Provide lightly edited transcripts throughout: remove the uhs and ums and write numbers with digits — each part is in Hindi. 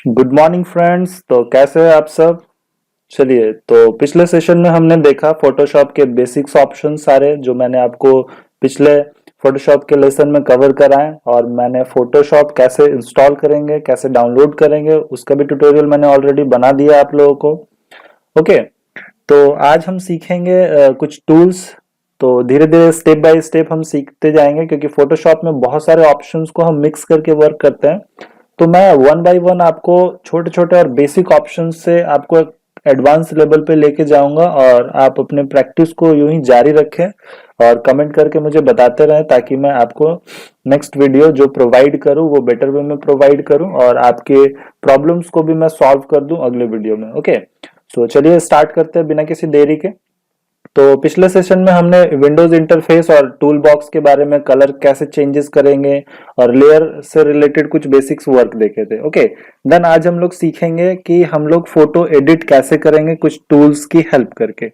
Good morning friends. तो कैसे हैं आप सब। चलिए, तो पिछले सेशन में हमने देखा फोटोशॉप के बेसिक्स ऑप्शन सारे जो मैंने आपको पिछले फोटोशॉप के लेसन में कवर कराए, और मैंने फोटोशॉप कैसे इंस्टॉल करेंगे, कैसे डाउनलोड करेंगे, उसका भी ट्यूटोरियल मैंने ऑलरेडी बना दिया आप लोगों को। ओके, तो आज हम सीखेंगे कुछ टूल्स। तो धीरे धीरे स्टेप बाय स्टेप हम सीखते जाएंगे, क्योंकि फोटोशॉप में बहुत सारे ऑप्शंस को हम मिक्स करके वर्क करते हैं। तो मैं वन बाय वन आपको छोटे छोटे और बेसिक ऑप्शन से आपको एक एडवांस लेवल पे लेके जाऊंगा, और आप अपने प्रैक्टिस को यूं ही जारी रखें और कमेंट करके मुझे बताते रहें, ताकि मैं आपको नेक्स्ट वीडियो जो प्रोवाइड करूं वो बेटर वे में प्रोवाइड करूं और आपके प्रॉब्लम्स को भी मैं सॉल्व कर दूं अगले वीडियो में। ओके, सो चलिए स्टार्ट करते हैं बिना किसी देरी के। तो पिछले सेशन में हमने विंडोज इंटरफेस और टूल बॉक्स के बारे में, कलर कैसे चेंजेस करेंगे और लेयर से रिलेटेड कुछ बेसिक्स वर्क देखे थे। ओके, देन आज हम लोग सीखेंगे कि हम लोग फोटो एडिट कैसे करेंगे कुछ टूल्स की हेल्प करके।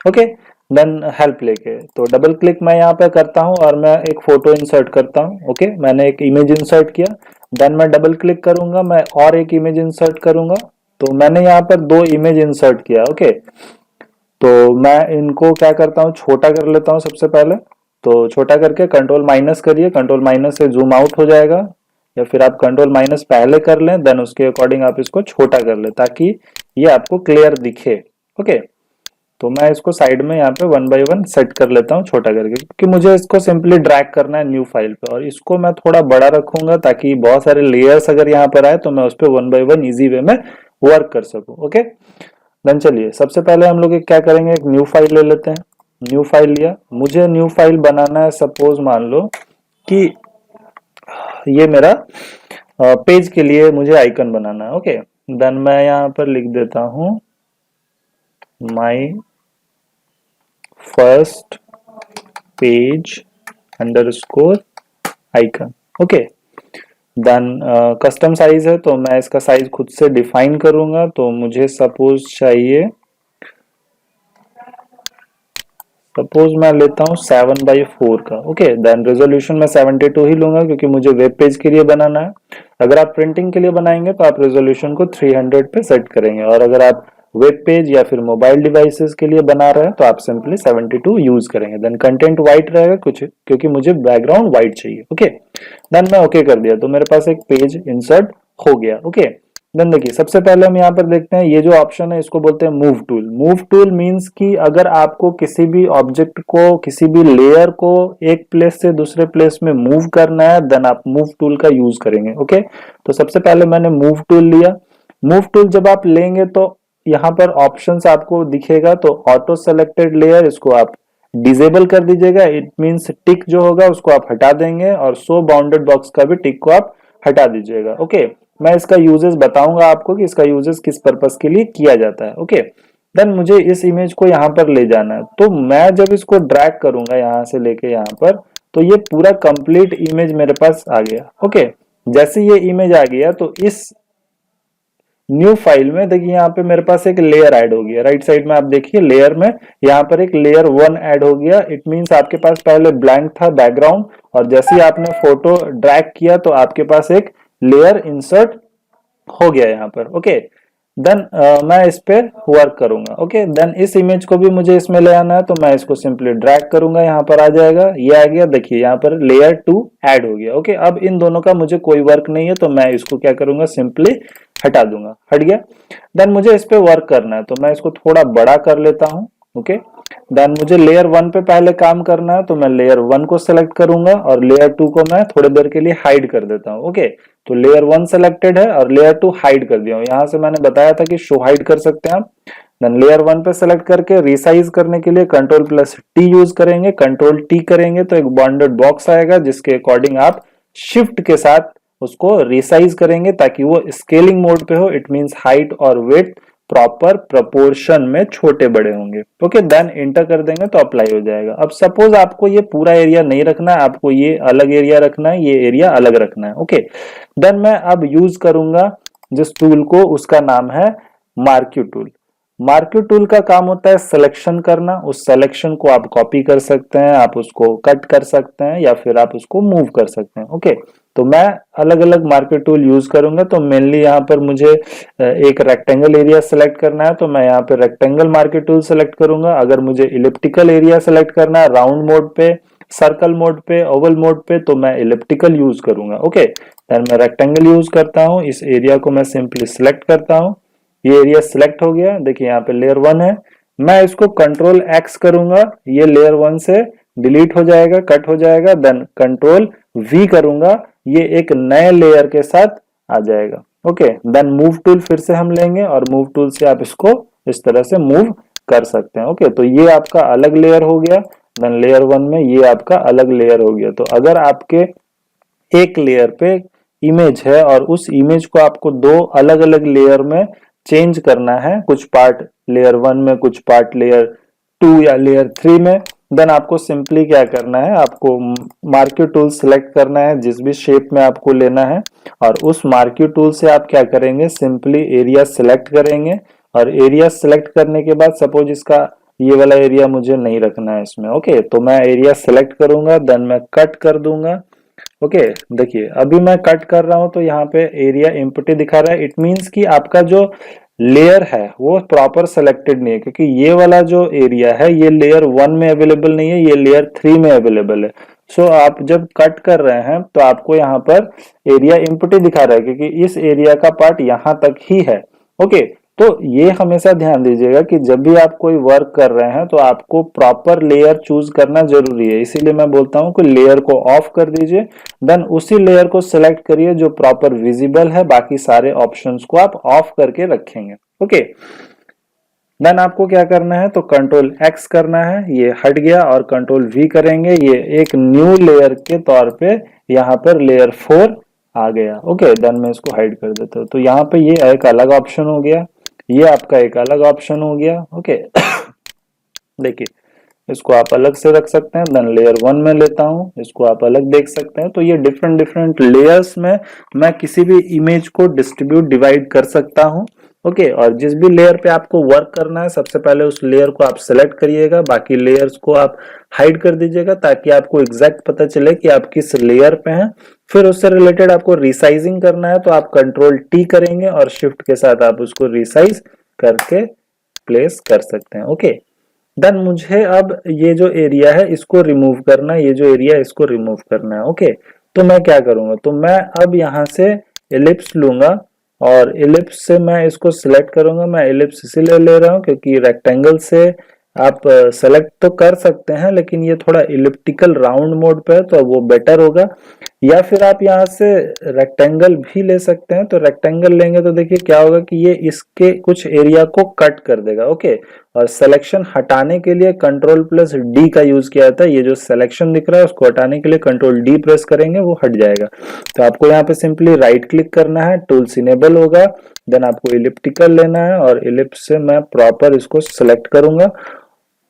ओके, देन हेल्प लेके तो डबल क्लिक मैं यहाँ पे करता हूँ और मैं एक फोटो इंसर्ट करता हूँ। ओके, मैंने एक इमेज इंसर्ट किया, देन मैं डबल क्लिक करूंगा, मैं और एक इमेज इंसर्ट करूंगा। तो मैंने यहाँ पर दो इमेज इंसर्ट किया। ओके, तो मैं इनको क्या करता हूँ, छोटा कर लेता हूँ सबसे पहले। तो छोटा करके कंट्रोल माइनस करिए, कंट्रोल माइनस से जूम आउट हो जाएगा, या फिर आप कंट्रोल माइनस पहले कर लें, देन उसके अकॉर्डिंग आप इसको छोटा कर लें ताकि ये आपको क्लियर दिखे। ओके, तो मैं इसको साइड में यहाँ पे वन बाय वन सेट कर लेता हूँ छोटा करके, क्योंकि मुझे इसको सिंपली ड्रैग करना है न्यू फाइल पे, और इसको मैं थोड़ा बड़ा रखूंगा ताकि बहुत सारे लेयर्स अगर यहाँ पर आए तो मैं उस पर one by one easy way में वर्क कर सकूं। ओके, देन चलिए सबसे पहले हम लोग क्या करेंगे, एक न्यू फाइल ले लेते हैं। न्यू फाइल लिया, मुझे न्यू फाइल बनाना है। सपोज मान लो कि ये मेरा पेज के लिए मुझे आइकन बनाना है। ओके, देन मैं यहाँ पर लिख देता हूँ my first page underscore icon. Okay, then custom size है तो मैं इसका साइज खुद से डिफाइन करूंगा। तो मुझे सपोज मैं लेता हूँ 7/4 का। ओके, देन रेजोल्यूशन मैं 72 ही लूंगा, क्योंकि मुझे वेब पेज के लिए बनाना है। अगर आप प्रिंटिंग के लिए बनाएंगे तो आप रेजोल्यूशन को 300 पे सेट करेंगे, और अगर आप वेब पेज या फिर मोबाइल डिवाइसेस के लिए बना रहे हैं तो आप सिंपली 72 यूज करेंगे। देन कंटेंट व्हाइट रहेगा कुछ, क्योंकि मुझे बैकग्राउंड व्हाइट चाहिए। ओके, देन मैं ओके कर दिया तो मेरे पास एक पेज इंसर्ट हो गया। ओके, देन देखिए सबसे पहले हम यहाँ पर देखते हैं, ये जो ऑप्शन है इसको बोलते हैं move tool. Move tool means कि अगर आपको किसी भी ऑब्जेक्ट को, किसी भी लेयर को एक प्लेस से दूसरे प्लेस में मूव करना है, देन आप मूव टूल का यूज करेंगे। ओके, तो सबसे पहले मैंने मूव टूल लिया। मूव टूल जब आप लेंगे तो यहाँ पर ऑप्शंस आपको दिखेगा, तो ऑटो सेलेक्टेड लेयर इसको आप डिसेबल कर दीजिएगा। इट मींस टिक जो होगा उसको आप हटा देंगे, और शो बाउंडेड बॉक्स का भी टिक को आप हटा दीजिएगा। ओके, मैं इसका यूजेस बताऊंगा आपको कि इसका यूजेस किस पर्पस के लिए किया जाता है। ओके, देन मुझे इस इमेज को यहाँ पर ले जाना है, तो मैं जब इसको ड्रैग करूंगा यहाँ से लेके यहाँ पर, तो ये पूरा कंप्लीट इमेज मेरे पास आ गया। ओके, जैसे ये इमेज आ गया तो इस न्यू फाइल में देखिए यहाँ पे मेरे पास एक लेयर ऐड हो गया। राइट साइड में आप देखिए लेयर में यहाँ पर एक लेयर 1 ऐड हो गया। इट मींस आपके पास पहले ब्लैंक था बैकग्राउंड, और जैसे ही आपने फोटो ड्रैग किया तो आपके पास एक लेयर इंसर्ट हो गया यहाँ पर। ओके, देन मैं इस पे वर्क करूंगा। ओके, देन इस इमेज को भी मुझे इसमें ले आना है, तो मैं इसको सिंपली ड्रैग करूंगा, यहाँ पर आ जाएगा। ये आ गया, देखिए यहाँ पर लेयर 2 ऐड हो गया। ओके, अब इन दोनों का मुझे कोई वर्क नहीं है, तो मैं इसको क्या करूंगा, सिंपली हटा दूंगा। हट गया। देन मुझे इस पे वर्क करना है, तो मैं इसको थोड़ा बड़ा कर लेता हूँ। ओके, देन मुझे लेयर 1 पे पहले काम करना है, तो मैं लेयर 1 को सिलेक्ट करूंगा, और लेयर 2 को मैं थोड़ी देर के लिए हाइड कर देता हूँ। ओके, तो लेयर 1 सेलेक्टेड है और लेयर 2 हाइड कर दिया हूँ। यहाँ से मैंने बताया था कि शो हाइड कर सकते हैं आप। देन लेयर 1 पे सेलेक्ट करके रिसाइज करने के लिए कंट्रोल+T यूज करेंगे। कंट्रोल T करेंगे तो एक बॉन्डेड बॉक्स आएगा, जिसके अकॉर्डिंग आप शिफ्ट के साथ उसको रिसाइज करेंगे ताकि वो स्केलिंग मोड पे हो। इट मींस हाइट और वेट प्रॉपर प्रोपोर्शन में छोटे बड़े होंगे। ओके, देन एंटर कर देंगे तो अप्लाई हो जाएगा। अब सपोज आपको ये पूरा एरिया नहीं रखना है, आपको ये अलग एरिया रखना है, ये एरिया अलग रखना है। ओके, देन मैं अब यूज करूंगा जिस टूल को, उसका नाम है मार्क्यू टूल। मार्क्यू टूल का काम होता है सिलेक्शन करना, उस सिलेक्शन को आप कॉपी कर सकते हैं, आप उसको कट कर सकते हैं या फिर आप उसको मूव कर सकते हैं। ओके, तो मैं अलग अलग मार्क्यू टूल यूज करूंगा। तो मेनली यहाँ पर मुझे एक रेक्टेंगल एरिया सेलेक्ट करना है तो मैं यहाँ पे रेक्टेंगल मार्क्यू टूल सेलेक्ट करूंगा। अगर मुझे इलिप्टिकल एरिया सेलेक्ट करना है राउंड मोड पे, सर्कल मोड पे, ओवल मोड पे, तो मैं इलिप्टिकल यूज करूंगा। ओके, देन मैं रेक्टेंगल यूज करता हूँ। इस एरिया को मैं सिंपली सिलेक्ट करता हूँ, ये एरिया सिलेक्ट हो गया। देखिए यहाँ पे लेयर 1 है, मैं इसको कंट्रोल एक्स करूंगा, ये लेयर 1 से डिलीट हो जाएगा, कट हो जाएगा। देन कंट्रोल वी करूंगा, ये एक नए लेयर के साथ आ जाएगा। ओके, देन मूव टूल फिर से हम लेंगे और मूव टूल से आप इसको इस तरह से मूव कर सकते हैं। ओके, तो ये आपका अलग लेयर हो गया। देन लेयर 1 में ये आपका अलग लेयर हो गया। तो अगर आपके एक लेयर पे इमेज है और उस इमेज को आपको दो अलग अलग लेयर में चेंज करना है, कुछ पार्ट लेयर 1 में, कुछ पार्ट लेयर 2 या लेयर 3 में, देन आपको सिंपली क्या करना है, आपको मार्क्यू टूल सिलेक्ट करना है जिस भी शेप में आपको लेना है और उस मार्क्यू टूल से आप क्या करेंगे, सिंपली एरिया सिलेक्ट करेंगे। और एरिया सिलेक्ट करने के बाद सपोज इसका ये वाला एरिया मुझे नहीं रखना है इसमें। ओके, तो मैं एरिया सिलेक्ट करूंगा, देन मैं कट कर दूंगा। ओके, देखिए अभी मैं कट कर रहा हूं तो यहाँ पे एरिया एम्प्टी दिखा रहा है। इट मींस कि आपका जो लेयर है वो प्रॉपर सेलेक्टेड नहीं है, क्योंकि ये वाला जो एरिया है ये लेयर 1 में अवेलेबल नहीं है, ये लेयर 3 में अवेलेबल है। सो आप जब कट कर रहे हैं तो आपको यहाँ पर एरिया एम्प्टी दिखा रहा है, क्योंकि इस एरिया का पार्ट यहाँ तक ही है। ओके, तो ये हमेशा ध्यान दीजिएगा कि जब भी आप कोई वर्क कर रहे हैं तो आपको प्रॉपर लेयर चूज करना जरूरी है। इसीलिए मैं बोलता हूं कि लेयर को ऑफ कर दीजिए, देन उसी लेयर को सिलेक्ट करिए जो प्रॉपर विजिबल है, बाकी सारे ऑप्शंस को आप ऑफ करके रखेंगे। ओके, देन आपको क्या करना है, तो कंट्रोल एक्स करना है, ये हट गया, और कंट्रोल वी करेंगे, ये एक न्यू लेयर के तौर पे यहाँ पर लेयर 4 आ गया। ओके, देन मैं इसको हाइड कर देता हूँ। तो यहाँ पे ये एक अलग ऑप्शन हो गया, ये आपका एक अलग ऑप्शन हो गया। ओके देखिए इसको आप अलग से रख सकते हैं। देन लेयर 1 में लेता हूं, इसको आप अलग देख सकते हैं। तो ये डिफरेंट डिफरेंट लेयर्स में मैं किसी भी इमेज को डिस्ट्रीब्यूट डिवाइड कर सकता हूं। ओके, और जिस भी लेयर पे आपको वर्क करना है सबसे पहले उस लेयर को आप सेलेक्ट करिएगा, बाकी लेयर्स को आप हाइड कर दीजिएगा ताकि आपको एग्जैक्ट पता चले कि आप किस लेयर पे हैं। फिर उससे रिलेटेड आपको रिसाइजिंग करना है तो आप कंट्रोल टी करेंगे और शिफ्ट के साथ आप उसको रिसाइज करके प्लेस कर सकते हैं। ओके, देन मुझे अब ये जो एरिया है इसको रिमूव करना है, ये जो एरिया है इसको रिमूव करना है। ओके, तो मैं क्या करूंगा, तो मैं अब यहाँ से एलिप्स लूंगा और एलिप्स से मैं इसको सिलेक्ट करूंगा। मैं एलिप्स इसीलिए ले रहा हूँ क्योंकि रेक्टेंगल से आप सेलेक्ट तो कर सकते हैं लेकिन ये थोड़ा इलिप्टिकल राउंड मोड पे है तो वो बेटर होगा। या फिर आप यहाँ से रेक्टेंगल भी ले सकते हैं। तो रेक्टेंगल लेंगे तो देखिए क्या होगा कि ये इसके कुछ एरिया को कट कर देगा। ओके, और सिलेक्शन हटाने के लिए कंट्रोल प्लस डी का यूज किया जाता है। ये जो सिलेक्शन दिख रहा है उसको हटाने के लिए कंट्रोल डी प्रेस करेंगे, वो हट जाएगा। तो आपको यहाँ पे सिंपली राइट क्लिक करना है, टूल्स इनेबल होगा, देन आपको इलिप्टिकल लेना है और इलिप्स से मैं प्रॉपर इसको सिलेक्ट करूंगा।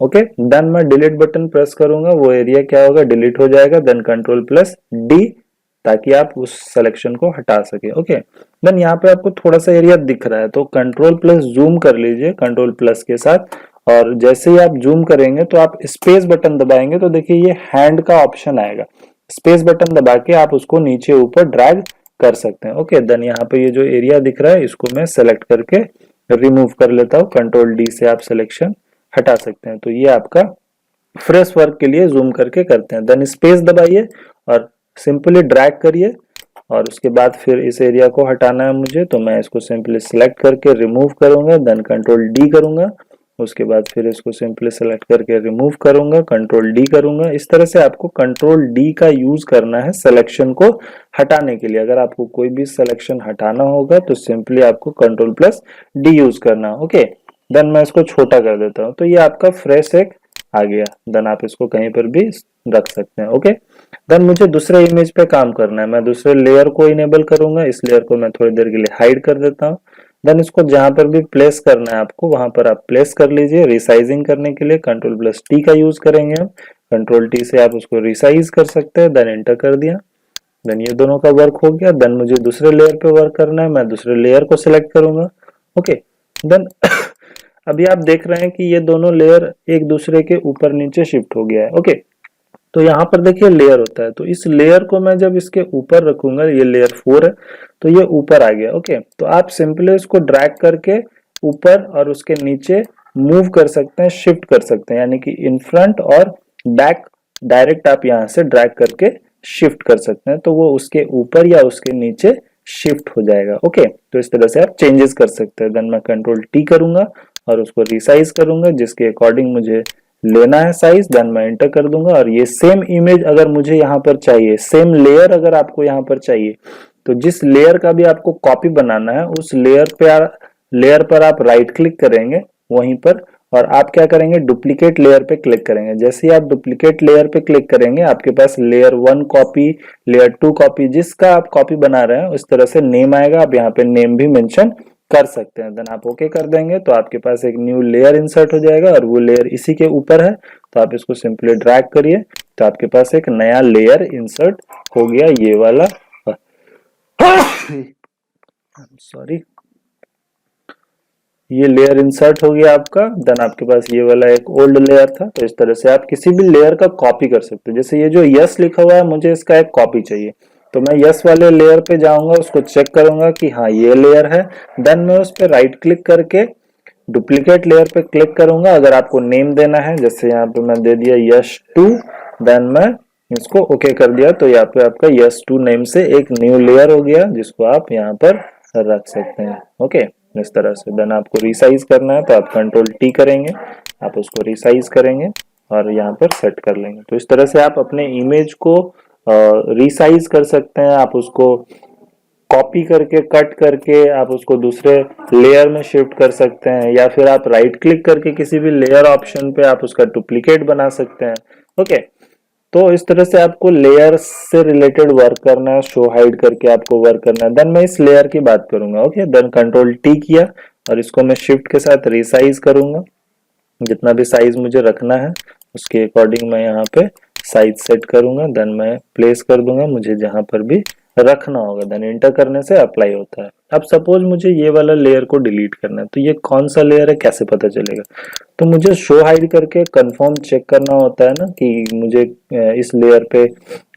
ओके, देन मैं डिलीट बटन प्रेस करूंगा, वो एरिया क्या होगा, डिलीट हो जाएगा। देन कंट्रोल प्लस डी ताकि आप उस सिलेक्शन को हटा सके। ओके, देन यहाँ पे आपको थोड़ा सा एरिया दिख रहा है तो कंट्रोल प्लस जूम कर लीजिए कंट्रोल प्लस के साथ, और जैसे ही आप जूम करेंगे तो आप स्पेस बटन दबाएंगे तो देखिए ये हैंड का ऑप्शन आएगा। स्पेस बटन दबा के आप उसको नीचे ऊपर ड्रैग कर सकते हैं। ओके, देन यहाँ पे ये जो एरिया दिख रहा है इसको मैं सेलेक्ट करके रिमूव कर लेता हूँ। कंट्रोल डी से आप सिलेक्शन हटा सकते हैं। तो ये आपका फ्रेश वर्क के लिए जूम करके करते हैं। देन स्पेस दबाइए और सिंपली ड्रैग करिए और उसके बाद फिर इस एरिया को हटाना है मुझे तो मैं इसको सिंपली सिलेक्ट करके रिमूव करूंगा। देन कंट्रोल डी करूंगा, उसके बाद फिर इसको सिंपली सेलेक्ट करके रिमूव करूंगा, कंट्रोल डी करूंगा। इस तरह से आपको कंट्रोल डी का यूज करना है सिलेक्शन को हटाने के लिए। अगर आपको कोई भी सिलेक्शन हटाना होगा तो सिंपली आपको कंट्रोल प्लस डी यूज करना। ओके, देन मैं इसको छोटा कर देता हूँ तो ये आपका फ्रेश एक आ गया। देन आप इसको कहीं पर भी रख सकते हैं। ओके, देन मुझे दूसरे इमेज पे काम करना है, मैं दूसरे लेयर को इनेबल करूंगा। इस लेयर को मैं थोड़ी देर के लिए हाइड कर देता हूँ। देन इसको जहां पर भी प्लेस करना है आपको वहां पर आप प्लेस कर लीजिए। रिसाइजिंग करने के लिए कंट्रोल प्लस टी का यूज करेंगे हम। कंट्रोल टी से आप उसको रिसाइज कर सकते हैं। देन एंटर कर दिया। देन ये दोनों का वर्क हो गया। देन मुझे दूसरे लेयर पे वर्क करना है, मैं दूसरे लेयर को सिलेक्ट करूंगा। ओके, देन अभी आप देख रहे हैं कि ये दोनों लेयर एक दूसरे के ऊपर नीचे शिफ्ट हो गया है। ओके, तो यहाँ पर देखिए लेयर होता है, तो इस लेयर को मैं जब इसके ऊपर रखूंगा, ये लेयर 4 है तो ये ऊपर आ गया। ओके, तो आप सिंपली इसको ड्रैग करके ऊपर और उसके नीचे मूव कर सकते हैं, शिफ्ट कर सकते हैं, यानी कि इन फ्रंट और बैक डायरेक्ट आप यहाँ से ड्रैग करके शिफ्ट कर सकते हैं, तो वो उसके ऊपर या उसके नीचे शिफ्ट हो जाएगा। ओके, तो इस तरह से आप चेंजेस कर सकते हैं। देन मैं कंट्रोल टी करूंगा और उसको रिसाइज करूंगा जिसके अकॉर्डिंग मुझे लेना है साइज। देन मैं एंटर कर दूंगा और ये सेम इमेज अगर मुझे यहाँ पर चाहिए, सेम लेयर अगर आपको यहाँ पर चाहिए, तो जिस लेयर का भी आपको कॉपी बनाना है उस लेयर पर आप राइट क्लिक करेंगे वहीं पर, और आप क्या करेंगे, डुप्लीकेट लेयर पे क्लिक करेंगे। जैसे ही आप डुप्लीकेट लेयर पे क्लिक करेंगे आपके पास लेयर 1 कॉपी, लेयर 2 कॉपी, जिसका आप कॉपी बना रहे हैं उस तरह से नेम आएगा। आप यहाँ पे नेम भी मेंशन कर सकते हैं। देन आप ओके कर देंगे तो आपके पास एक न्यू लेयर इंसर्ट हो जाएगा और वो लेयर इसी के ऊपर है, तो आप इसको सिंपली ड्रैग करिए तो आपके पास एक नया लेयर इंसर्ट हो गया, ये वाला। सॉरी, ये लेयर इंसर्ट हो गया आपका। देन आपके पास ये वाला एक ओल्ड लेयर था, तो इस तरह से आप किसी भी लेयर का कॉपी कर सकते हैं। जैसे ये जो यस लिखा हुआ है, मुझे इसका एक कॉपी चाहिए, तो मैं यस वाले लेयर पे जाऊंगा, उसको चेक करूंगा कि हाँ ये लेयर है। देन मैं उस पर राइट क्लिक करके डुप्लीकेट लेयर पे क्लिक करूंगा। अगर आपको नेम देना है, जैसे यहाँ पे मैं दे दिया यश 2, देन मैं इसको ओके कर दिया, तो यहाँ पे आपका यस 2 नेम से एक न्यू लेयर हो गया जिसको आप यहाँ पर रख सकते हैं। ओके, इस तरह से। देन आपको रिसाइज करना है तो आप कंट्रोल टी करेंगे, आप उसको रिसाइज करेंगे और यहाँ पर सेट कर लेंगे। तो इस तरह से आप अपने इमेज को रिसाइज कर सकते हैं, आप उसको कॉपी करके कट करके आप उसको दूसरे लेयर में शिफ्ट कर सकते हैं, या फिर आप राइट क्लिक करके किसी भी लेयर ऑप्शन पे आप उसका डुप्लीकेट बना सकते हैं। ओके, तो इस तरह से आपको लेयर से रिलेटेड वर्क करना है, शो हाइड करके आपको वर्क करना है। देन मैं इस लेयर की बात करूंगा। ओके, देन कंट्रोल टी किया और इसको मैं शिफ्ट के साथ रिसाइज करूंगा, जितना भी साइज मुझे रखना है उसके अकॉर्डिंग मैं यहाँ पे साइज सेट करूंगा। देन मैं प्लेस कर दूंगा मुझे जहां पर भी रखना होगा। देन एंटर करने से अप्लाई होता है। अब सपोज मुझे ये वाला लेयर को डिलीट करना है, तो ये कौन सा लेयर है कैसे पता चलेगा, तो मुझे शो हाइड करके कंफर्म चेक करना होता है ना कि मुझे इस लेयर पे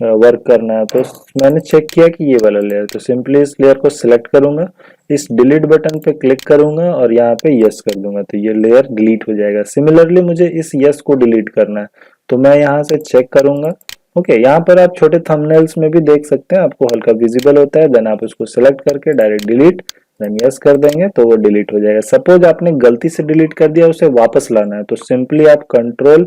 वर्क करना है। तो मैंने चेक किया कि ये वाला लेयर, तो सिंपली इस लेयर को सिलेक्ट करूंगा, इस डिलीट बटन पे क्लिक करूंगा और यहाँ पे यस कर दूंगा, तो ये लेयर डिलीट हो जाएगा। सिमिलरली मुझे इस यस को डिलीट करना है, तो मैं यहाँ से चेक करूंगा। ओके, यहाँ पर आप छोटे थंबनेल्स में भी देख सकते हैं, आपको हल्का विजिबल होता है। देन आप उसको सिलेक्ट करके डायरेक्ट डिलीट, देन यस कर देंगे तो वो डिलीट हो जाएगा। सपोज आपने गलती से डिलीट कर दिया, उसे वापस लाना है, तो सिंपली आप कंट्रोल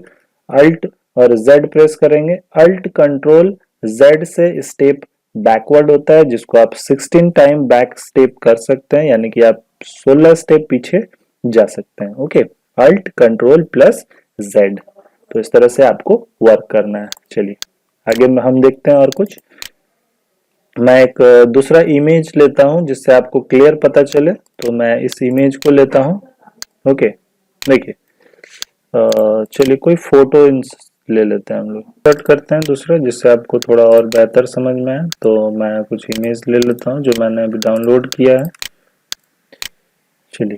अल्ट और जेड प्रेस करेंगे। अल्ट कंट्रोल जेड से स्टेप बैकवर्ड होता है, जिसको आप 16 टाइम बैक स्टेप कर सकते हैं, यानी कि आप 16 स्टेप पीछे जा सकते हैं। Okay, alt control plus Z, तो इस तरह से आपको वर्क करना है। चलिए आगे में हम देखते हैं और कुछ। मैं एक दूसरा इमेज लेता हूं जिससे आपको क्लियर पता चले, तो मैं इस इमेज को लेता हूं। ओके, देखिए चलिए कोई फोटो ले लेते हैं हम लोग, कट करते हैं दूसरा जिससे आपको थोड़ा और बेहतर समझ में आए। तो मैं कुछ इमेज ले लेता हूं जो मैंने अभी डाउनलोड किया है। चलिए,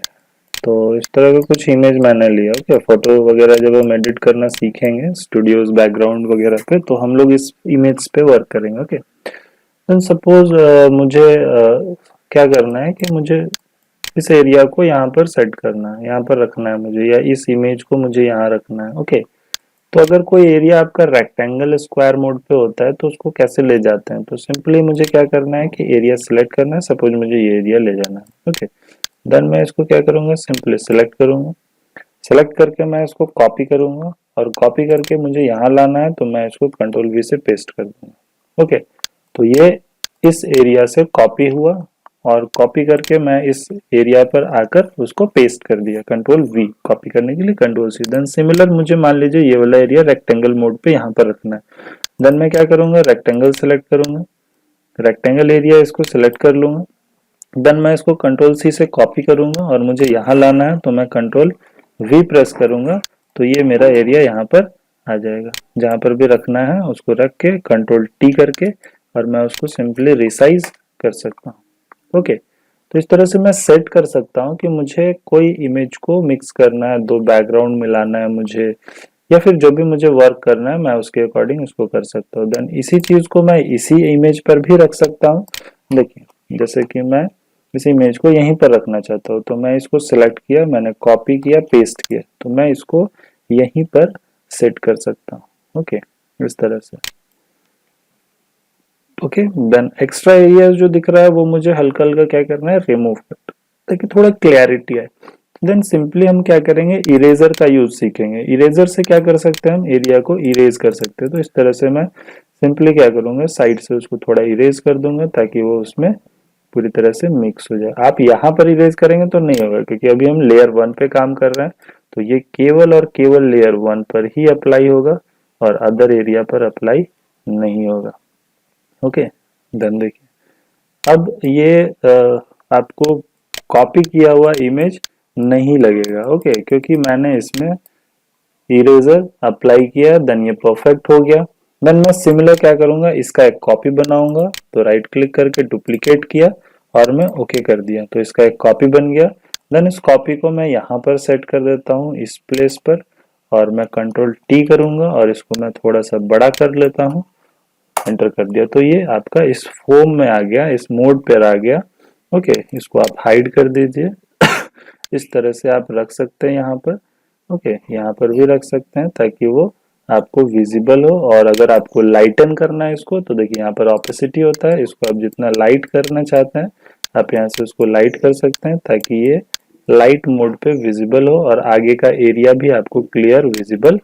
तो इस तरह के कुछ इमेज मैंने लिया। ओके, फोटो वगैरह जब हम एडिट करना सीखेंगे स्टूडियोज बैकग्राउंड वगैरह पे, तो हम लोग इस इमेज पे वर्क करेंगे। ओके, देन सपोज मुझे क्या करना है कि मुझे इस एरिया को यहाँ पर सेट करना है, यहाँ पर रखना है मुझे, या इस इमेज को मुझे यहाँ रखना है। ओके, तो अगर कोई एरिया आपका रेक्टेंगल स्क्वायर मोड पे होता है तो उसको कैसे ले जाते हैं, तो सिंपली मुझे क्या करना है कि एरिया सिलेक्ट करना है। सपोज मुझे ये एरिया ले जाना है। ओके, देन मैं इसको क्या करूंगा, सिंपली सिलेक्ट करूंगा। सिलेक्ट करके मैं इसको कॉपी करूंगा और कॉपी करके मुझे यहाँ लाना है, तो मैं इसको कंट्रोल वी से पेस्ट कर दूंगा। ओके, तो ये इस एरिया से कॉपी हुआ और कॉपी करके मैं इस एरिया पर आकर उसको पेस्ट कर दिया। कंट्रोल वी कॉपी करने के लिए, कंट्रोल सी। देन सिमिलर मुझे मान लीजिए ये वाला एरिया रेक्टेंगल मोड पे यहाँ पर रखना है। देन मैं क्या करूंगा, रेक्टेंगल सेलेक्ट करूंगा, रेक्टेंगल एरिया इसको सिलेक्ट कर लूंगा। देन मैं इसको कंट्रोल सी से कॉपी करूंगा और मुझे यहाँ लाना है, तो मैं कंट्रोल वी प्रेस करूंगा, तो ये मेरा एरिया यहाँ पर आ जाएगा। जहां पर भी रखना है उसको रख के कंट्रोल टी करके और मैं उसको सिंपली रिसाइज कर सकता हूँ। ओके, तो इस तरह से मैं सेट कर सकता हूँ कि मुझे कोई इमेज को मिक्स करना है, दो बैकग्राउंड मिलाना है मुझे, या फिर जो भी मुझे वर्क करना है मैं उसके अकॉर्डिंग उसको कर सकता हूँ। देन इसी चीज को मैं इसी इमेज पर भी रख सकता हूँ। देखिए जैसे कि मैं इस इमेज को यहीं पर रखना चाहता हूँ, तो मैं इसको सिलेक्ट किया, मैंने कॉपी किया, पेस्ट किया, तो मैं इसको यहीं पर सेट कर सकता हूँ। ओके, इस तरह से। ओके, देन एक्स्ट्रा एरिया जो दिख रहा है वो मुझे हल्का हल्का क्या करना है, रिमूव करना, ताकि थोड़ा क्लैरिटी आए। देन सिंपली हम क्या करेंगे, इरेजर का यूज सीखेंगे। इरेजर से क्या कर सकते हैं, हम एरिया को इरेज कर सकते हैं। तो इस तरह से मैं सिंपली क्या करूंगा, साइड से उसको थोड़ा इरेज कर दूंगा ताकि वो उसमें पूरी तरह से मिक्स हो जाए। आप यहाँ पर इरेज करेंगे तो नहीं होगा, क्योंकि अभी हम लेयर 1 पे काम कर रहे हैं, तो ये केवल और केवल लेयर 1 पर ही अप्लाई होगा और अदर एरिया पर अप्लाई नहीं होगा। ओके, देन देखिए अब ये आपको कॉपी किया हुआ इमेज नहीं लगेगा। ओके, क्योंकि मैंने इसमें इरेजर अप्लाई किया, देन ये परफेक्ट हो गया। देन मैं सिमिलर क्या करूंगा, इसका एक कॉपी बनाऊंगा, तो राइट क्लिक करके डुप्लीकेट किया और मैं ओके कर दिया, तो इसका एक कॉपी बन गया। देन इस कॉपी को मैं यहाँ पर सेट कर देता हूँ इस प्लेस पर, और मैं कंट्रोल टी करूंगा और इसको मैं थोड़ा सा बड़ा कर लेता हूँ, एंटर कर दिया, तो ये आपका इस फॉर्म में आ गया, इस मोड पर आ गया। ओके, इसको आप हाइड कर दीजिए। इस तरह से आप रख सकते हैं यहाँ पर। ओके, यहाँ पर भी रख सकते हैं ताकि वो आपको विजिबल हो। और अगर आपको लाइटन करना है इसको, तो देखिए यहाँ पर ऑपेसिटी होता है, इसको आप जितना लाइट करना चाहते हैं आप यहाँ से उसको लाइट कर सकते हैं ताकि ये लाइट मोड पे विजिबल हो और आगे का एरिया भी आपको क्लियर विजिबल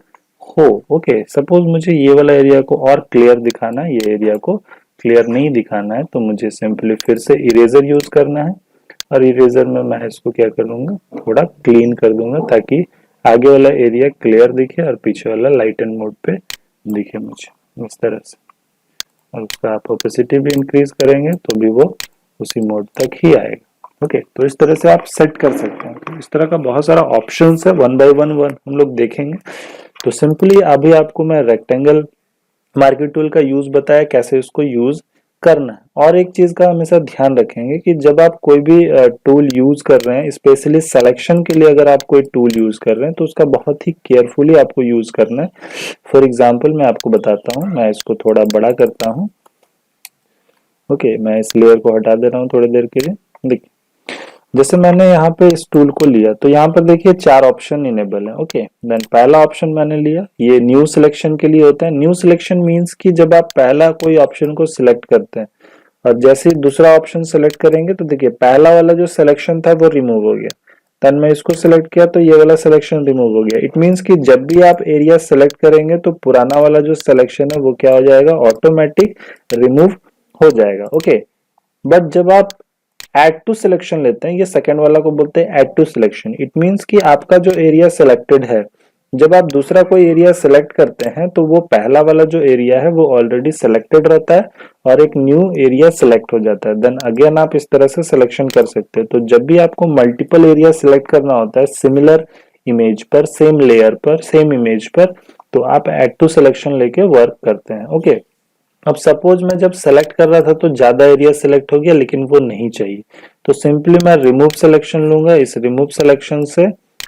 हो। ओके, सपोज मुझे ये वाला एरिया को और क्लियर दिखाना है, ये एरिया को क्लियर नहीं दिखाना है, तो मुझे सिंपली फिर से इरेजर यूज करना है, और इरेजर में मैं इसको क्या करूंगा, थोड़ा क्लीन कर दूंगा ताकि आगे वाला एरिया क्लियर दिखे और पीछे वाला लाइट एंड मोड पे दिखे मुझे, इस तरह से। और उसका आप ओपेसिटी भी इंक्रीज करेंगे तो भी वो उसी मोड तक ही आएगा। ओके, तो इस तरह से आप सेट कर सकते हैं। तो इस तरह का बहुत सारा ऑप्शंस है, वन बाय वन हम लोग देखेंगे। तो सिंपली अभी आपको मैं रेक्टेंगल मार्केट टूल का यूज बताया, कैसे उसको यूज करना है। और एक चीज का हमेशा ध्यान रखेंगे कि जब आप कोई भी टूल यूज कर रहे हैं, स्पेशली सिलेक्शन के लिए अगर आप कोई टूल यूज कर रहे हैं, तो उसका बहुत ही केयरफुली आपको यूज करना है। फॉर एग्जांपल मैं आपको बताता हूँ, मैं इसको थोड़ा बड़ा करता हूँ। ओके, मैं इस लेयर को हटा दे रहा हूँ थोड़ी देर के लिए। देखिए जैसे मैंने यहाँ पे इस टूल को लिया, तो यहाँ पर देखिए 4 ऑप्शन इनेबल है। ओके, देन पहला ऑप्शन मैंने लिया, ये न्यू सिलेक्शन के लिए होता है। न्यू सिलेक्शन मींस कि जब आप पहला कोई ऑप्शन को सिलेक्ट करते हैं और जैसे ही दूसरा ऑप्शन सेलेक्ट करेंगे, तो देखिए पहला वाला जो सिलेक्शन था वो रिमूव हो गया। देन मैं इसको सिलेक्ट किया तो ये वाला सिलेक्शन रिमूव हो गया। इट मींस कि जब भी आप एरिया सेलेक्ट करेंगे तो पुराना वाला जो सिलेक्शन है वो क्या हो जाएगा, ऑटोमेटिक रिमूव हो जाएगा। ओके, बट जब आप एड टू सिलेक्शन लेते हैं, ये सेकंड वाला को बोलते हैं add to selection. It means कि आपका जो एरिया सिलेक्टेड है, जब आप दूसरा कोई एरिया सिलेक्ट करते हैं तो वो पहला वाला जो एरिया है वो ऑलरेडी सिलेक्टेड रहता है और एक न्यू एरिया सिलेक्ट हो जाता है। देन अगेन आप इस तरह से सिलेक्शन कर सकते हैं। तो जब भी आपको मल्टीपल एरिया सिलेक्ट करना होता है सिमिलर इमेज पर, सेम लेयर पर, सेम इमेज पर, तो आप एड टू सिलेक्शन लेके वर्क करते हैं। ओके, अब सपोज मैं जब सेलेक्ट कर रहा था तो ज्यादा एरिया सेलेक्ट हो गया, लेकिन वो नहीं चाहिए, तो सिंपली मैं रिमूव सिलेक्शन लूंगा। इस रिमूव सिलेक्शन से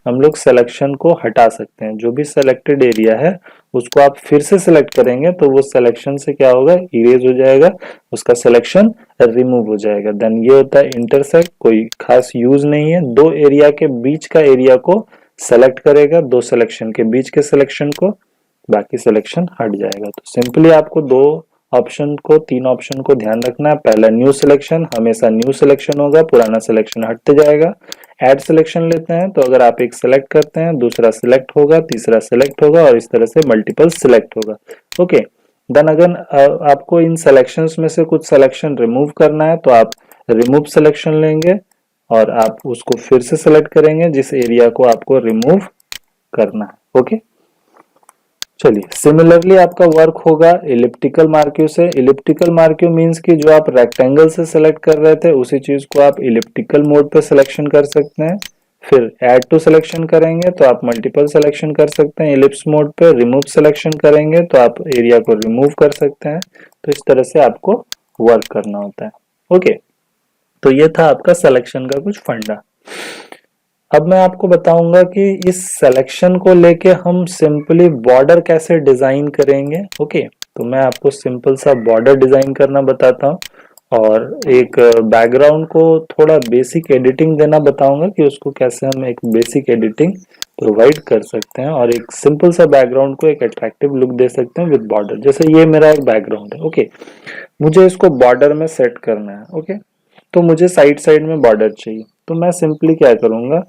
हम लोग सिलेक्शन को हटा सकते हैं। जो भी सिलेक्टेड एरिया है उसको आप फिर से सिलेक्ट करेंगे तो वो सिलेक्शन से क्या होगा, इरेज हो जाएगा, उसका सिलेक्शन रिमूव हो जाएगा। देन ये होता है इंटरसेक्ट, कोई खास यूज नहीं है, दो एरिया के बीच का एरिया को सेलेक्ट करेगा, दो सिलेक्शन के बीच के सिलेक्शन को, बाकी सिलेक्शन हट जाएगा। तो सिंपली आपको दो ऑप्शन को, तीन ऑप्शन को ध्यान रखना है। पहला न्यू सिलेक्शन, हमेशा न्यू सिलेक्शन होगा, पुराना सिलेक्शन हटते जाएगा। ऐड सिलेक्शन लेते हैं तो अगर आप एक सिलेक्ट करते हैं, दूसरा सिलेक्ट होगा, तीसरा सिलेक्ट होगा और इस तरह से मल्टीपल सिलेक्ट होगा। ओके, देन अगर आपको इन सिलेक्शंस में से कुछ सिलेक्शन रिमूव करना है तो आप रिमूव सिलेक्शन लेंगे और आप उसको फिर से सिलेक्ट करेंगे जिस एरिया को आपको रिमूव करना है। ओके, चलिए सिमिलरली आपका वर्क होगा इलिप्टिकल मार्क्यू से। इलिप्टिकल मार्क्यू मींस कि जो आप रेक्टेंगल से सिलेक्ट कर रहे थे उसी चीज को आप इलिप्टिकल मोड पे सिलेक्शन कर सकते हैं। फिर ऐड टू सिलेक्शन करेंगे तो आप मल्टीपल सिलेक्शन कर सकते हैं इलिप्स मोड पे। रिमूव सिलेक्शन करेंगे तो आप एरिया को रिमूव कर सकते हैं। तो इस तरह से आपको वर्क करना होता है। ओके, तो ये था आपका सिलेक्शन का कुछ फंडा। अब मैं आपको बताऊंगा कि इस सिलेक्शन को लेके हम सिंपली बॉर्डर कैसे डिजाइन करेंगे। ओके, तो मैं आपको सिंपल सा बॉर्डर डिजाइन करना बताता हूँ और एक बैकग्राउंड को थोड़ा बेसिक एडिटिंग देना बताऊंगा कि उसको कैसे हम एक बेसिक एडिटिंग प्रोवाइड कर सकते हैं और एक सिंपल सा बैकग्राउंड को एक अट्रैक्टिव लुक दे सकते हैं विद बॉर्डर। जैसे ये मेरा एक बैकग्राउंड है। ओके, मुझे इसको बॉर्डर में सेट करना है। ओके, तो मुझे साइड साइड में बॉर्डर चाहिए, तो मैं सिंपली क्या करूंगा,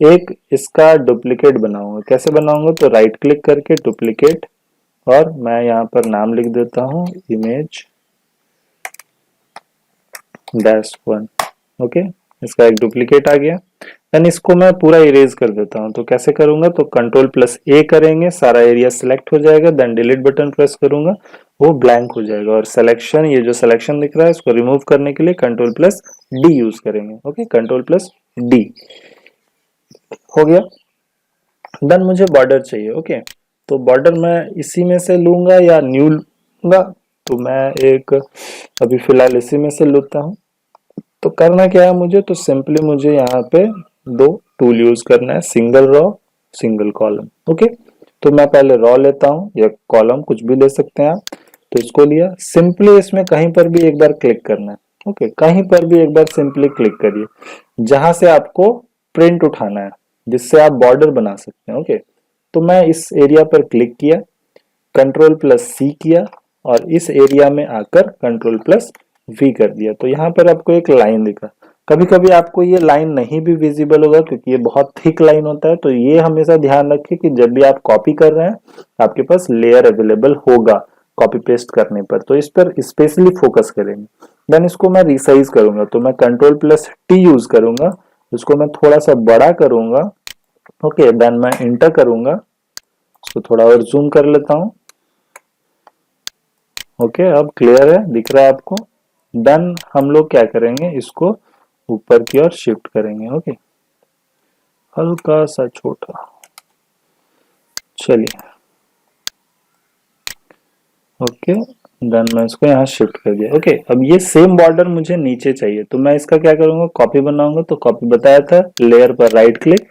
एक इसका डुप्लीकेट बनाऊंगा। कैसे बनाऊंगा, तो राइट क्लिक करके डुप्लीकेट, और मैं यहाँ पर नाम लिख देता हूँ इमेज -1। ओके, इसका एक डुप्लीकेट आ गया। देन इसको मैं पूरा इरेज कर देता हूँ। तो कैसे करूंगा, तो Ctrl+A करेंगे, सारा एरिया सिलेक्ट हो जाएगा। देन डिलीट बटन प्रेस करूंगा, वो ब्लैंक हो जाएगा। और सिलेक्शन, ये जो सिलेक्शन दिख रहा है इसको रिमूव करने के लिए Ctrl+D यूज करेंगे। ओके, Ctrl+D हो गया। देन मुझे बॉर्डर चाहिए। ओके, तो बॉर्डर मैं इसी में से लूंगा या न्यू लूंगा, तो मैं एक अभी फिलहाल इसी में से लेता हूँ। तो करना क्या है मुझे, तो सिंपली मुझे यहाँ पे दो टूल यूज करना है, single raw, single column. Okay, तो मैं पहले रॉ लेता हूँ या कॉलम, कुछ भी ले सकते हैं आप। तो इसको लिया, सिंपली इसमें कहीं पर भी एक बार क्लिक करना है। ओके, कहीं पर भी एक बार सिंपली क्लिक करिए जहां से आपको प्रिंट उठाना है, जिससे आप बॉर्डर बना सकते हैं। ओके, तो मैं इस एरिया पर क्लिक किया, Ctrl+C किया, और इस एरिया में आकर Ctrl+V कर दिया। तो यहाँ पर आपको एक लाइन दिखा। कभी कभी आपको ये लाइन नहीं भी विजिबल होगा क्योंकि ये बहुत थिक लाइन होता है। तो ये हमेशा ध्यान रखिए कि जब भी आप कॉपी कर रहे हैं आपके पास लेयर अवेलेबल होगा कॉपी पेस्ट करने पर, तो इस पर स्पेशली फोकस करेंगे। देन इसको मैं रिसाइज करूंगा, तो मैं Ctrl+T यूज करूंगा, इसको मैं थोड़ा सा बड़ा करूंगा। ओके, देन मैं इंटर करूंगा, इसको थोड़ा और जूम कर लेता हूं। ओके, अब क्लियर है, दिख रहा है आपको। देन हम लोग क्या करेंगे, इसको ऊपर की ओर शिफ्ट करेंगे। ओके, हल्का सा छोटा, चलिए। ओके, देन मैं इसको यहाँ शिफ्ट कर दिया। ओके, अब ये सेम बॉर्डर मुझे नीचे चाहिए, तो मैं इसका क्या करूंगा, कॉपी बनाऊंगा। तो कॉपी बताया था, लेयर पर राइट क्लिक,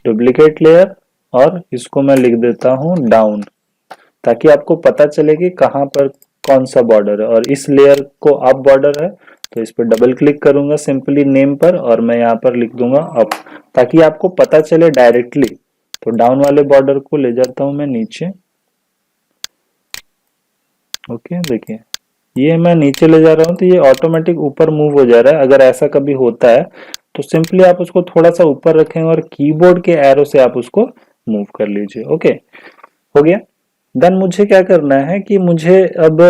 डुप्लीकेट लेयर, और इसको मैं लिख देता हूँ डाउन, ताकि आपको पता चले कि कहाँ पर कौन सा बॉर्डर है। और इस लेयर को अप बॉर्डर है, तो इस पर डबल क्लिक करूंगा सिंपली नेम पर, और मैं यहाँ पर लिख दूंगा अप, ताकि आपको पता चले डायरेक्टली। तो डाउन वाले बॉर्डर को ले जाता हूं मैं नीचे। ओके, देखिए ये मैं नीचे ले जा रहा हूँ तो ये ऑटोमेटिक ऊपर मूव हो जा रहा है। अगर ऐसा कभी होता है तो सिंपली आप उसको थोड़ा सा ऊपर रखें और कीबोर्ड के एरो से आप उसको मूव कर लीजिए। ओके, हो गया। देन मुझे क्या करना है कि मुझे अब,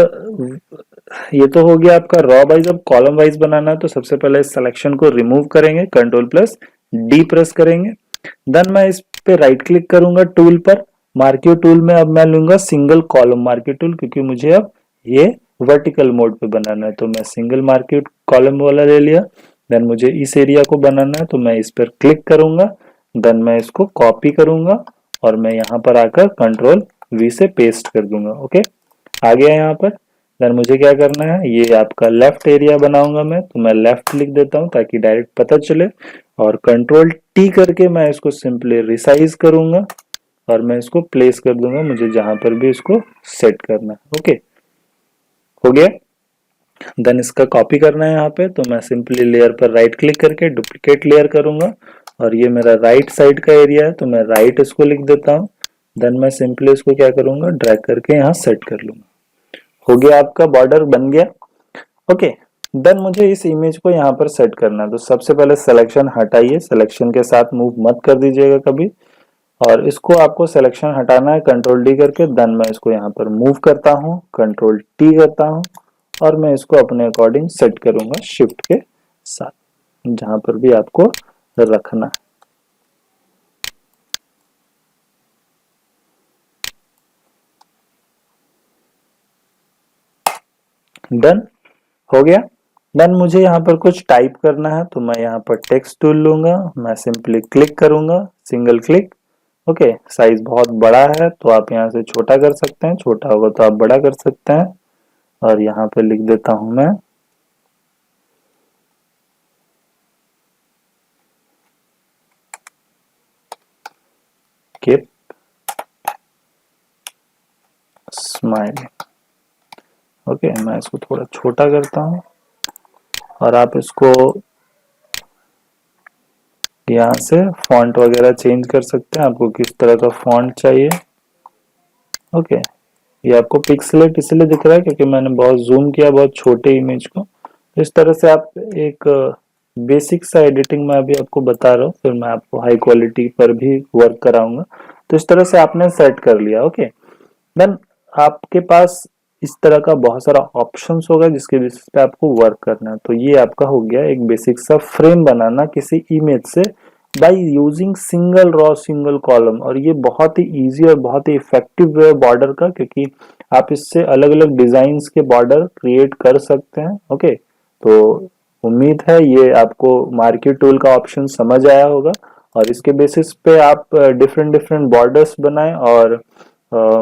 ये तो हो गया आपका रॉ वाइज। अब कॉलम वाइज बनाना है, तो सबसे पहले इस सिलेक्शन को रिमूव करेंगे, Ctrl+D प्रेस करेंगे। देन मैं इस पे राइट क्लिक करूंगा टूल पर, मार्क्यू टूल में अब मैं लूंगा सिंगल कॉलम मार्क्यू टूल, क्योंकि मुझे अब ये वर्टिकल मोड पे बनाना है। तो मैं सिंगल मार्क्यू कॉलम वाला ले लिया। देन मुझे इस एरिया को बनाना है, तो मैं इस पर क्लिक करूंगा। देन मैं इसको कॉपी करूंगा और मैं यहाँ पर आकर Ctrl+V से पेस्ट कर दूंगा। ओके, आ गया यहाँ पर। देन मुझे क्या करना है, ये आपका लेफ्ट एरिया बनाऊंगा मैं, तो मैं लेफ्ट लिख देता हूँ ताकि डायरेक्ट पता चले। और Ctrl+T करके मैं इसको सिंपली रिसाइज करूंगा और मैं इसको प्लेस कर दूंगा मुझे जहां पर भी इसको सेट करना है। ओके, हो गया। देन इसका कॉपी करना है यहाँ पे, तो मैं सिंपली लेयर पर राइट क्लिक करके डुप्लीकेट लेयर करूंगा, और ये मेरा राइट साइड का एरिया है, तो मैं राइट इसको लिख देता हूँ। देन मैं सिंपली इसको क्या करूंगा, ड्रैग करके यहाँ सेट कर लूंगा। हो गया, आपका बॉर्डर बन गया। ओके, देन मुझे इस इमेज को यहाँ पर सेट करना है। तो सबसे पहले सिलेक्शन हटाइए, सिलेक्शन के साथ मूव मत कर दीजिएगा कभी, और इसको आपको सिलेक्शन हटाना है Ctrl+D करके। देन मैं इसको यहाँ पर मूव करता हूँ, Ctrl+T करता हूँ, और मैं इसको अपने अकॉर्डिंग सेट करूंगा शिफ्ट के साथ, जहां पर भी आपको रखना है। डन, हो गया। देन मुझे यहाँ पर कुछ टाइप करना है, तो मैं यहाँ पर टेक्स्ट टूल लूंगा, मैं सिंपली क्लिक करूंगा, सिंगल क्लिक। ओके, साइज बहुत बड़ा है तो आप यहाँ से छोटा कर सकते हैं, छोटा होगा तो आप बड़ा कर सकते हैं। और यहाँ पे लिख देता हूं मैं स्माइली। ओके, मैं इसको थोड़ा छोटा करता हूँ और आप इसको यहाँ से फॉन्ट वगैरह चेंज कर सकते हैं, आपको किस तरह का फॉन्ट चाहिए। ओके, ये आपको पिक्सेलेट इसलिए दिख रहा है क्योंकि मैंने बहुत जूम किया बहुत छोटे इमेज को। इस तरह से आप एक बेसिक सा एडिटिंग में अभी आपको बता रहा हूँ, फिर मैं आपको हाई क्वालिटी पर भी वर्क कराऊंगा। तो इस तरह से आपने सेट कर लिया। ओके, देन आपके पास इस तरह का बहुत सारा ऑप्शंस होगा जिसके बेसिस पे आपको वर्क करना है। तो ये आपका हो गया एक बेसिक सा फ्रेम बनाना किसी इमेज से by using single raw single column. और ये बहुत ही इजी और बहुत ही इफेक्टिव है बॉर्डर का, क्योंकि आप इससे अलग अलग डिजाइन्स के बॉर्डर क्रिएट कर सकते हैं। ओके, तो उम्मीद है ये आपको मार्केट टूल का ऑप्शन समझ आया होगा और इसके बेसिस पे आप डिफरेंट डिफरेंट बॉर्डर्स बनाएं। और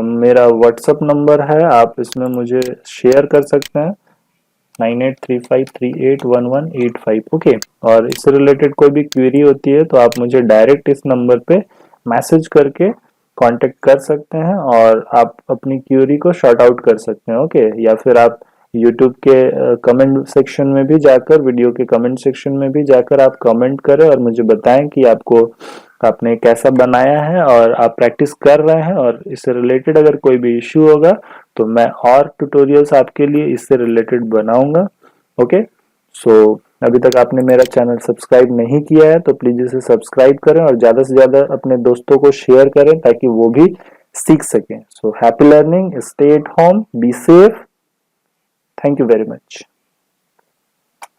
मेरा व्हाट्सअप नंबर है, आप इसमें मुझे शेयर कर सकते हैं 9835381185। ओके, और इससे रिलेटेड कोई भी क्वेरी होती है तो आप मुझे डायरेक्ट इस नंबर पे मैसेज करके कांटेक्ट कर सकते हैं और आप अपनी क्वेरी को शॉर्ट आउट कर सकते हैं। ओके, या फिर आप यूट्यूब के कमेंट सेक्शन में भी जाकर, वीडियो के कमेंट सेक्शन में भी जाकर आप कमेंट करें और मुझे बताएं कि आपने कैसा बनाया है और आप प्रैक्टिस कर रहे हैं। और इससे रिलेटेड अगर कोई भी इश्यू होगा तो मैं और ट्यूटोरियल्स आपके लिए इससे रिलेटेड बनाऊंगा। ओके, सो अभी तक आपने मेरा चैनल सब्सक्राइब नहीं किया है तो प्लीज इसे सब्सक्राइब करें और ज्यादा से ज्यादा अपने दोस्तों को शेयर करें ताकि वो भी सीख सकें। So happy learning, stay at home, be safe, thank you very much.